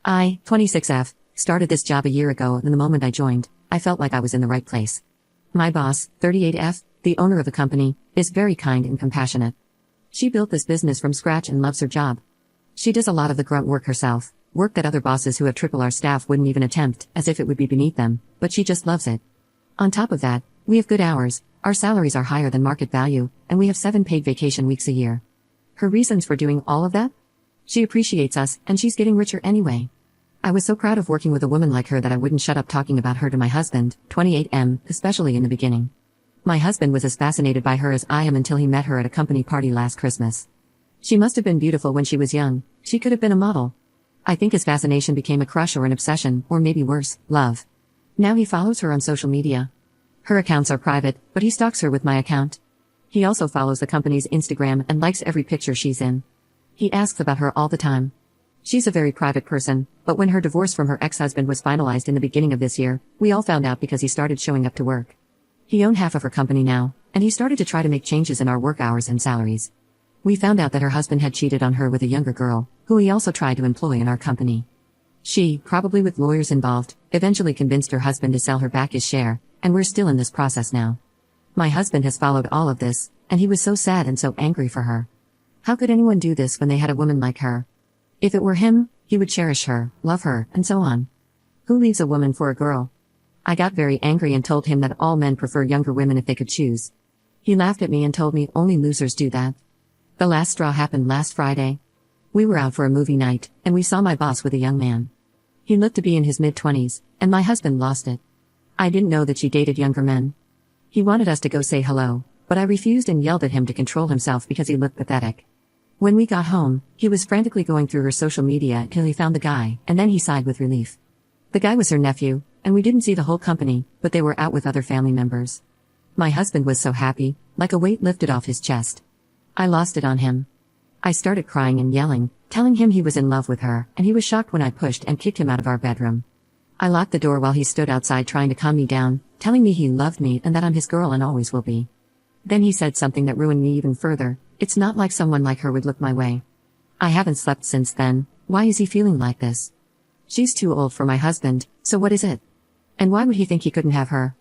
I, 26F, started this job a year ago, and the moment I joined, I felt like I was in the right place. My boss, 38F, the owner of the company, is very kind and compassionate. She built this business from scratch and loves her job. She does a lot of the grunt work herself, work that other bosses who have triple our staff wouldn't even attempt, as if it would be beneath them, but she just loves it. On top of that, we have good hours, our salaries are higher than market value, and we have 7 paid vacation weeks a year. Her reasons for doing all of that? She appreciates us, and she's getting richer anyway. I was so proud of working with a woman like her that I wouldn't shut up talking about her to my husband, 28M, especially in the beginning. My husband was as fascinated by her as I am until he met her at a company party last Christmas. She must have been beautiful when she was young, she could have been a model. I think his fascination became a crush or an obsession, or maybe worse, love. Now he follows her on social media. Her accounts are private, but he stalks her with my account. He also follows the company's Instagram and likes every picture she's in. He asks about her all the time. She's a very private person, but when her divorce from her ex-husband was finalized in the beginning of this year, we all found out because he started showing up to work. He owned half of her company now, and he started to try to make changes in our work hours and salaries. We found out that her husband had cheated on her with a younger girl, who he also tried to employ in our company. She, probably with lawyers involved, eventually convinced her husband to sell her back his share, and we're still in this process now. My husband has followed all of this, and he was so sad and so angry for her. How could anyone do this when they had a woman like her? If it were him, he would cherish her, love her, and so on. Who leaves a woman for a girl? I got very angry and told him that all men prefer younger women if they could choose. He laughed at me and told me only losers do that. The last straw happened last Friday. We were out for a movie night, and we saw my boss with a young man. He looked to be in his mid-20s, and my husband lost it. I didn't know that she dated younger men. He wanted us to go say hello, but I refused and yelled at him to control himself because he looked pathetic. When we got home, he was frantically going through her social media until he found the guy, and then he sighed with relief. The guy was her nephew, and we didn't see the whole company, but they were out with other family members. My husband was so happy, like a weight lifted off his chest. I lost it on him. I started crying and yelling, telling him he was in love with her, and he was shocked when I pushed and kicked him out of our bedroom. I locked the door while he stood outside trying to calm me down, telling me he loved me and that I'm his girl and always will be. Then he said something that ruined me even further. It's not like someone like her would look my way. I haven't slept since then. Why is he feeling like this? She's too old for my husband, so what is it? And why would he think he couldn't have her?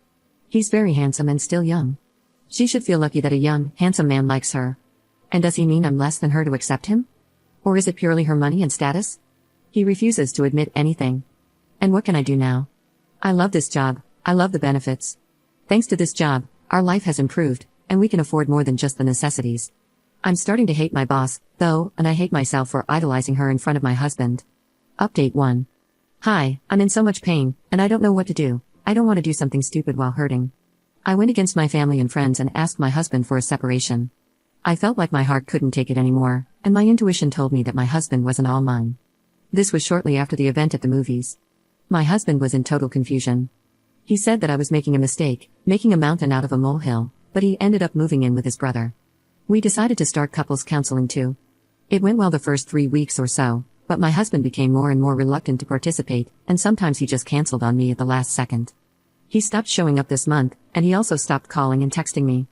He's very handsome and still young. She should feel lucky that a young, handsome man likes her. And does he mean I'm less than her to accept him? Or is it purely her money and status? He refuses to admit anything. And what can I do now? I love this job, I love the benefits. Thanks to this job, our life has improved, and we can afford more than just the necessities. I'm starting to hate my boss, though, and I hate myself for idolizing her in front of my husband. Update 1. Hi, I'm in so much pain, and I don't know what to do. I don't want to do something stupid while hurting. I went against my family and friends and asked my husband for a separation. I felt like my heart couldn't take it anymore, and my intuition told me that my husband wasn't all mine. This was shortly after the event at the movies. My husband was in total confusion. He said that I was making a mistake, making a mountain out of a molehill, but he ended up moving in with his brother. We decided to start couples counseling too. It went well the first 3 weeks or so, but my husband became more and more reluctant to participate, and sometimes he just canceled on me at the last second. He stopped showing up this month, and he also stopped calling and texting me.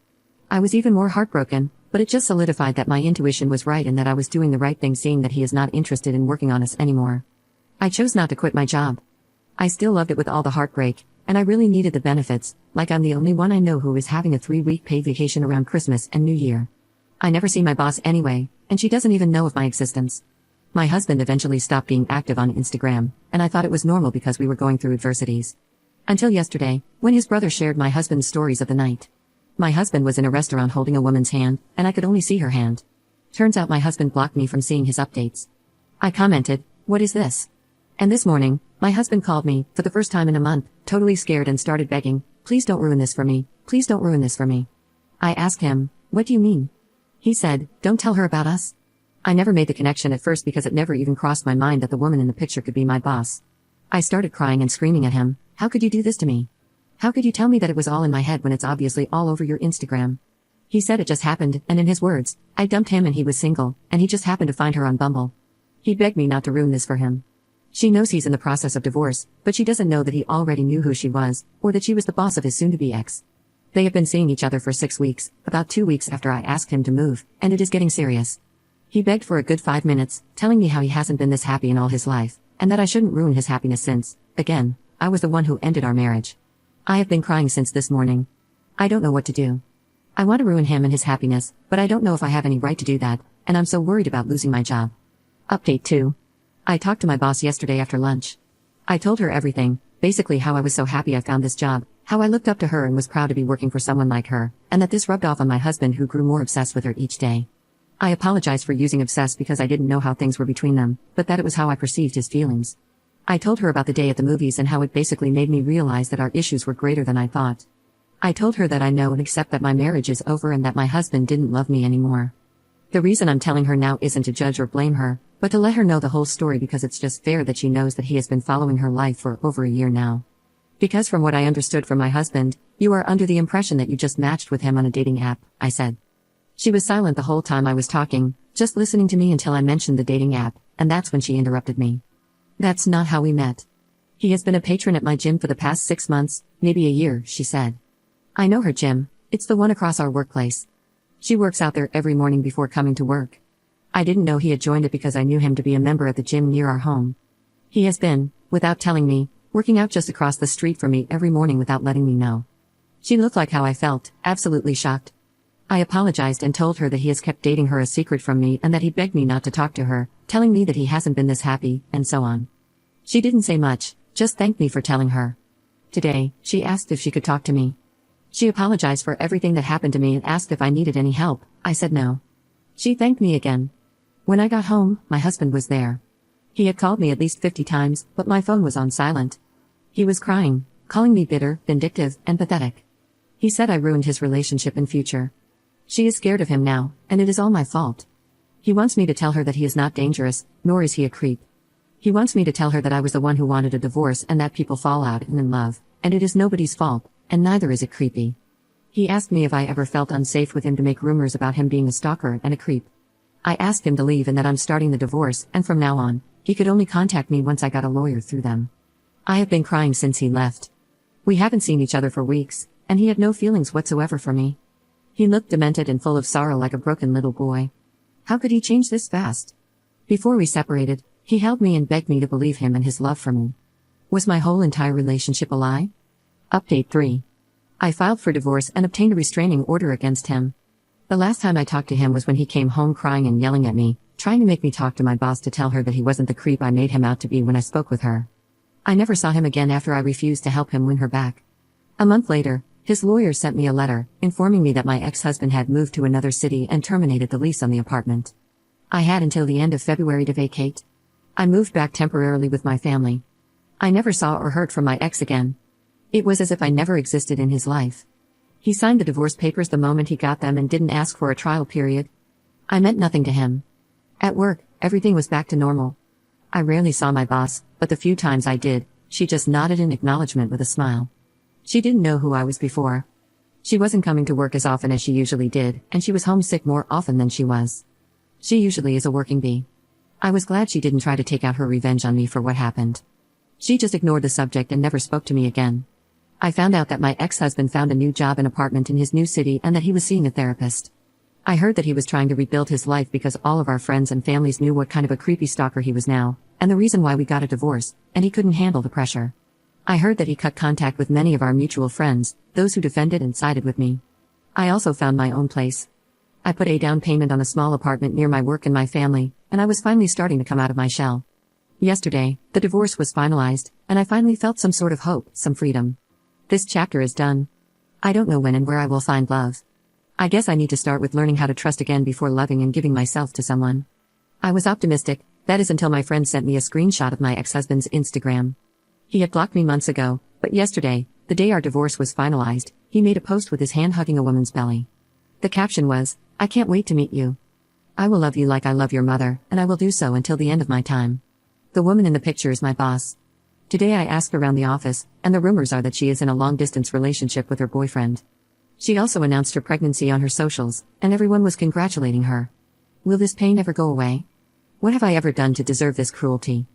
I was even more heartbroken, but it just solidified that my intuition was right and that I was doing the right thing, seeing that he is not interested in working on us anymore. I chose not to quit my job. I still loved it with all the heartbreak, and I really needed the benefits, like I'm the only one I know who is having a 3-week paid vacation around Christmas and New Year. I never see my boss anyway, and she doesn't even know of my existence. My husband eventually stopped being active on Instagram, and I thought it was normal because we were going through adversities. Until yesterday, when his brother shared my husband's stories of the night. My husband was in a restaurant holding a woman's hand, and I could only see her hand. Turns out my husband blocked me from seeing his updates. I commented, "What is this?" And this morning, my husband called me, for the first time in a month, totally scared and started begging, "Please don't ruin this for me, please don't ruin this for me." I asked him, "What do you mean?" He said, "Don't tell her about us." I never made the connection at first because it never even crossed my mind that the woman in the picture could be my boss. I started crying and screaming at him, "How could you do this to me? How could you tell me that it was all in my head when it's obviously all over your Instagram?" He said it just happened, and in his words, I dumped him and he was single, and he just happened to find her on Bumble. He begged me not to ruin this for him. She knows he's in the process of divorce, but she doesn't know that he already knew who she was, or that she was the boss of his soon-to-be ex. They have been seeing each other for 6 weeks, about 2 weeks after I asked him to move, and it is getting serious. He begged for a good 5 minutes, telling me how he hasn't been this happy in all his life, and that I shouldn't ruin his happiness since, again, I was the one who ended our marriage. I have been crying since this morning. I don't know what to do. I want to ruin him and his happiness, but I don't know if I have any right to do that, and I'm so worried about losing my job. Update 2. I talked to my boss yesterday after lunch. I told her everything, basically how I was so happy I found this job, how I looked up to her and was proud to be working for someone like her, and that this rubbed off on my husband who grew more obsessed with her each day. I apologized for using obsessed because I didn't know how things were between them, but that it was how I perceived his feelings. I told her about the day at the movies and how it basically made me realize that our issues were greater than I thought. I told her that I know and accept that my marriage is over and that my husband didn't love me anymore. The reason I'm telling her now isn't to judge or blame her, but to let her know the whole story because it's just fair that she knows that he has been following her life for over a year now. Because from what I understood from my husband, you are under the impression that you just matched with him on a dating app, I said. She was silent the whole time I was talking, just listening to me until I mentioned the dating app, and that's when she interrupted me. That's not how we met. He has been a patron at my gym for the past 6 months, maybe a year, she said. I know her gym, it's the one across our workplace. She works out there every morning before coming to work. I didn't know he had joined it because I knew him to be a member at the gym near our home. He has been, without telling me, working out just across the street from me every morning without letting me know. She looked like how I felt, absolutely shocked. I apologized and told her that he has kept dating her a secret from me and that he begged me not to talk to her, telling me that he hasn't been this happy, and so on. She didn't say much, just thanked me for telling her. Today, she asked if she could talk to me. She apologized for everything that happened to me and asked if I needed any help. I said no. She thanked me again. When I got home, my husband was there. He had called me at least 50 times, but my phone was on silent. He was crying, calling me bitter, vindictive, and pathetic. He said I ruined his relationship and future. She is scared of him now, and it is all my fault. He wants me to tell her that he is not dangerous, nor is he a creep. He wants me to tell her that I was the one who wanted a divorce and that people fall out and in love, and it is nobody's fault, and neither is it creepy. He asked me if I ever felt unsafe with him to make rumors about him being a stalker and a creep. I asked him to leave and that I'm starting the divorce, and from now on, he could only contact me once I got a lawyer through them. I have been crying since he left. We haven't seen each other for weeks, and he had no feelings whatsoever for me. He looked demented and full of sorrow like a broken little boy. How could he change this fast? Before we separated, he held me and begged me to believe him and his love for me. Was my whole entire relationship a lie? Update 3. I filed for divorce and obtained a restraining order against him. The last time I talked to him was when he came home crying and yelling at me, trying to make me talk to my boss to tell her that he wasn't the creep I made him out to be when I spoke with her. I never saw him again after I refused to help him win her back. A month later, his lawyer sent me a letter, informing me that my ex-husband had moved to another city and terminated the lease on the apartment. I had until the end of February to vacate. I moved back temporarily with my family. I never saw or heard from my ex again. It was as if I never existed in his life. He signed the divorce papers the moment he got them and didn't ask for a trial period. I meant nothing to him. At work, everything was back to normal. I rarely saw my boss, but the few times I did, she just nodded in acknowledgement with a smile. She didn't know who I was before. She wasn't coming to work as often as she usually did, and she was homesick more often than she was. She usually is a working bee. I was glad she didn't try to take out her revenge on me for what happened. She just ignored the subject and never spoke to me again. I found out that my ex-husband found a new job and apartment in his new city and that he was seeing a therapist. I heard that he was trying to rebuild his life because all of our friends and families knew what kind of a creepy stalker he was now, and the reason why we got a divorce, and he couldn't handle the pressure. I heard that he cut contact with many of our mutual friends, those who defended and sided with me. I also found my own place. I put a down payment on a small apartment near my work and my family, and I was finally starting to come out of my shell. Yesterday, the divorce was finalized, and I finally felt some sort of hope, some freedom. This chapter is done. I don't know when and where I will find love. I guess I need to start with learning how to trust again before loving and giving myself to someone. I was optimistic, that is until my friend sent me a screenshot of my ex-husband's Instagram. He had blocked me months ago, but yesterday, the day our divorce was finalized, he made a post with his hand hugging a woman's belly. The caption was, "I can't wait to meet you. I will love you like I love your mother, and I will do so until the end of my time." The woman in the picture is my boss. Today I asked around the office, and the rumors are that she is in a long-distance relationship with her boyfriend. She also announced her pregnancy on her socials, and everyone was congratulating her. Will this pain ever go away? What have I ever done to deserve this cruelty?